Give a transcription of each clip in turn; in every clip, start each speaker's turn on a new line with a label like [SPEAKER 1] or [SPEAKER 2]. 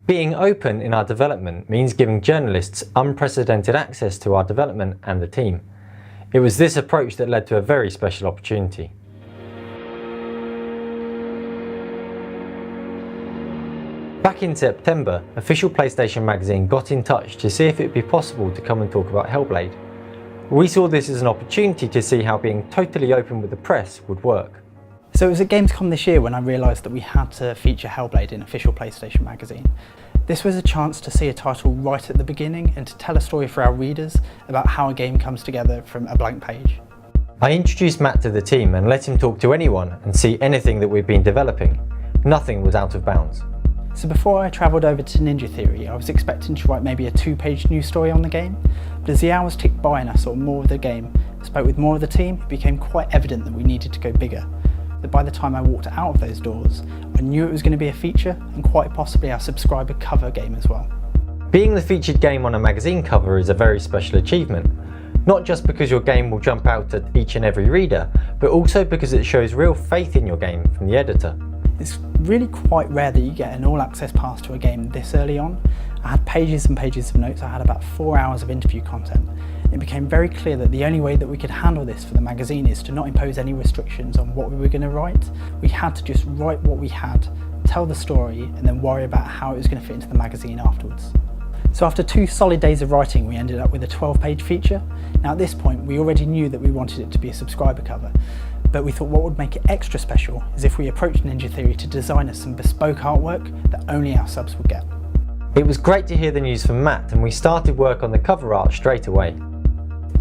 [SPEAKER 1] Being open in our development means giving journalists unprecedented access to our development and the team. It was this approach that led to a very special opportunity. Back in September, Official PlayStation magazine got in touch to see if it would be possible to come and talk about Hellblade. We saw this as an opportunity to see how being totally open with the press would work.
[SPEAKER 2] So it was at Gamescom this year when I realised that we had to feature Hellblade in Official PlayStation magazine. This was a chance to see a title right at the beginning and to tell a story for our readers about how a game comes together from a blank page.
[SPEAKER 1] I introduced Matt to the team and let him talk to anyone and see anything that we've been developing. Nothing was out of bounds.
[SPEAKER 2] So before I travelled over to Ninja Theory, I was expecting to write maybe a 2-page news story on the game, but as the hours ticked by and I saw more of the game, spoke with more of the team, it became quite evident that we needed to go bigger. That by the time I walked out of those doors, I knew it was going to be a feature and quite possibly our subscriber cover game as well.
[SPEAKER 1] Being the featured game on a magazine cover is a very special achievement, not just because your game will jump out at each and every reader, but also because it shows real faith in your game from the editor.
[SPEAKER 2] It's really quite rare that you get an all-access pass to a game this early on. I had pages and pages of notes, I had about 4 hours of interview content. It became very clear that the only way that we could handle this for the magazine is to not impose any restrictions on what we were going to write. We had to just write what we had, tell the story, and then worry about how it was going to fit into the magazine afterwards. So after 2 solid days of writing, we ended up with a 12-page feature. Now at this point, we already knew that we wanted it to be a subscriber cover, but we thought what would make it extra special is if we approached Ninja Theory to design us some bespoke artwork that only our subs would get.
[SPEAKER 1] It was great to hear the news from Matt, and we started work on the cover art straight away.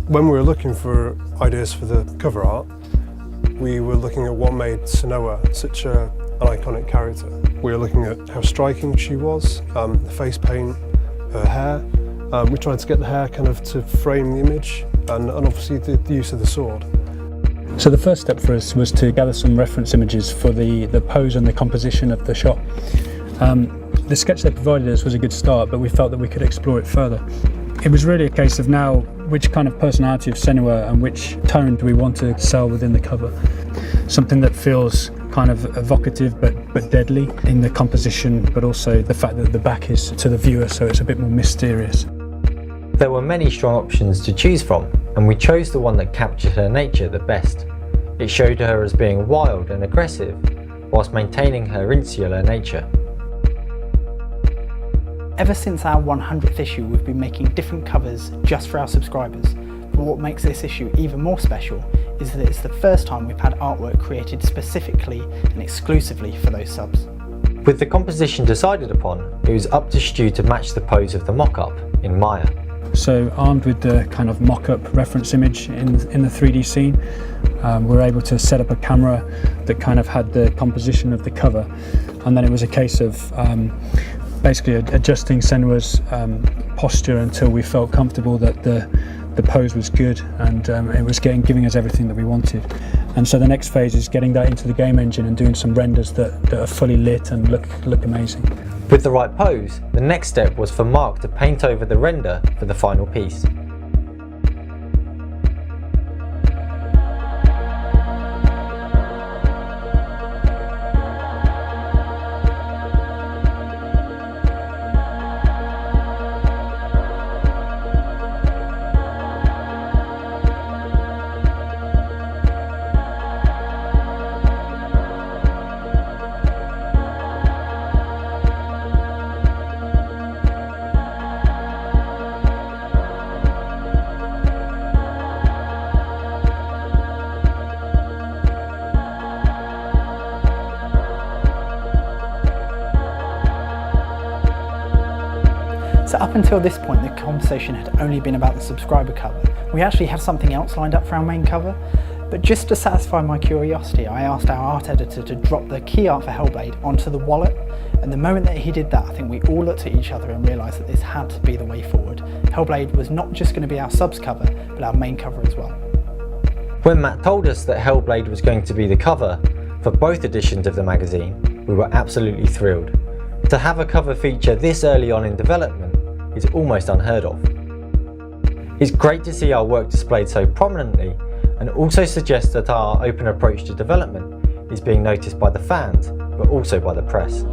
[SPEAKER 3] When we were looking for ideas for the cover art, we were looking at what made Sonoa such an iconic character. We were looking at how striking she was, the face paint, her hair. We tried to get the hair kind of to frame the image, and obviously the use of the sword.
[SPEAKER 4] So the first step for us was to gather some reference images for the pose and the composition of the shot. The sketch they provided us was a good start, but we felt that we could explore it further. It was really a case of now which kind of personality of Senua and which tone do we want to sell within the cover. Something that feels kind of evocative but deadly in the composition, but also the fact that the back is to the viewer, so it's a bit more mysterious.
[SPEAKER 1] There were many strong options to choose from, and we chose the one that captured her nature the best. It showed her as being wild and aggressive, whilst maintaining her insular nature.
[SPEAKER 2] Ever since our 100th issue, we've been making different covers just for our subscribers. But what makes this issue even more special is that it's the first time we've had artwork created specifically and exclusively for those subs.
[SPEAKER 1] With the composition decided upon, it was up to Stu to match the pose of the mock-up in Maya.
[SPEAKER 4] So armed with the kind of mock-up reference image in the 3D scene, we were able to set up a camera that kind of had the composition of the cover, and then it was a case of basically adjusting Senua's posture until we felt comfortable that the pose was good and it was giving us everything that we wanted. And so the next phase is getting that into the game engine and doing some renders that are fully lit and look amazing.
[SPEAKER 1] With the right pose, the next step was for Mark to paint over the render for the final piece.
[SPEAKER 2] So up until this point, the conversation had only been about the subscriber cover. We actually had something else lined up for our main cover, but just to satisfy my curiosity, I asked our art editor to drop the key art for Hellblade onto the wallet, and the moment that he did that, I think we all looked at each other and realised that this had to be the way forward. Hellblade was not just going to be our subs cover, but our main cover as well.
[SPEAKER 1] When Matt told us that Hellblade was going to be the cover for both editions of the magazine, we were absolutely thrilled. To have a cover feature this early on in development is almost unheard of. It's great to see our work displayed so prominently, and also suggests that our open approach to development is being noticed by the fans, but also by the press.